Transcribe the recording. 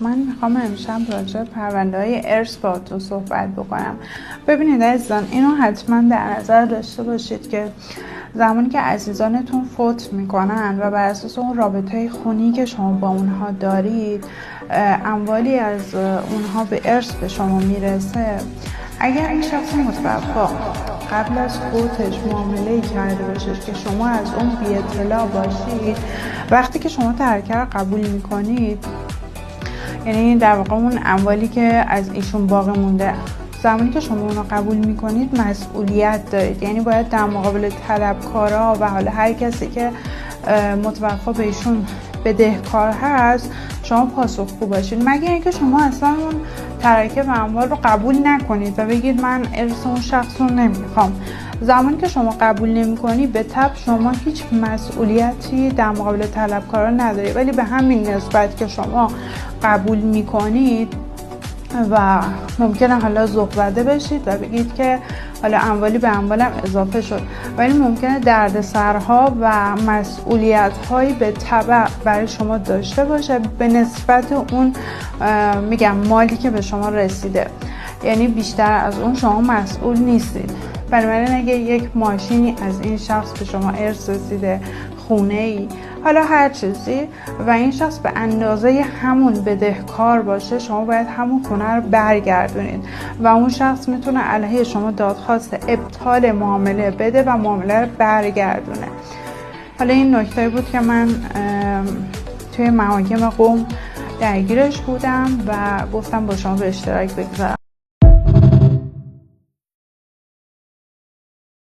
من میخوام امشب راجع به پرونده‌های ارث باهاتون صحبت بکنم. ببینید عزیزان، اینو حتما در نظر داشته باشید که زمانی که عزیزانتون فوت میکنن و بر اساس اون رابطه خونی که شما با اونها دارید اموالی از اونها به ارث به شما میرسه، اگر این شخص متوفا قبل از فوتش معامله‌ای کرده باشه که شما از اون بی اطلاع باشید، وقتی که شما ترکه رو قبول میکنید، یعنی در واقع اون اموالی که از ایشون باقی مونده، زمانی که شما اون رو قبول میکنید مسئولیت دارید، یعنی باید در مقابل طلبکارا و حالا هر کسی که متوفا به ایشون بدهکار هست شما پاسخگو باشید، مگر اینکه شما اصلا اون ترکه و اموال رو قبول نکنید و بگید من ارث اون شخص رو نمیخوام. زمانی که شما قبول نمی‌کنی به تبع شما هیچ مسئولیتی در مقابل طلبکارا نداری، ولی به همین نسبت که شما قبول میکنید و ممکنه حالا ذوق زده بشید و بگید که حالا اموالی به اموالم اضافه شد، ولی ممکنه دردسرها و مسئولیت‌هایی به تبع برای شما داشته باشه به نسبت اون مالی که به شما رسیده، یعنی بیشتر از اون شما مسئول نیستید. بنابراین اگه یک ماشینی از این شخص به شما ارث رسیده، خونه‌ای، حالا هر چیزی، و این شخص به اندازه همون بدهکار باشه، شما باید همون خونه رو برگردونید و اون شخص میتونه علیه شما دادخواست ابطال معامله بده و معامله رو برگردونه. حالا این نکته بود که من توی محاکم قم درگیرش بودم و گفتم با شما به اشتراک بگذارم.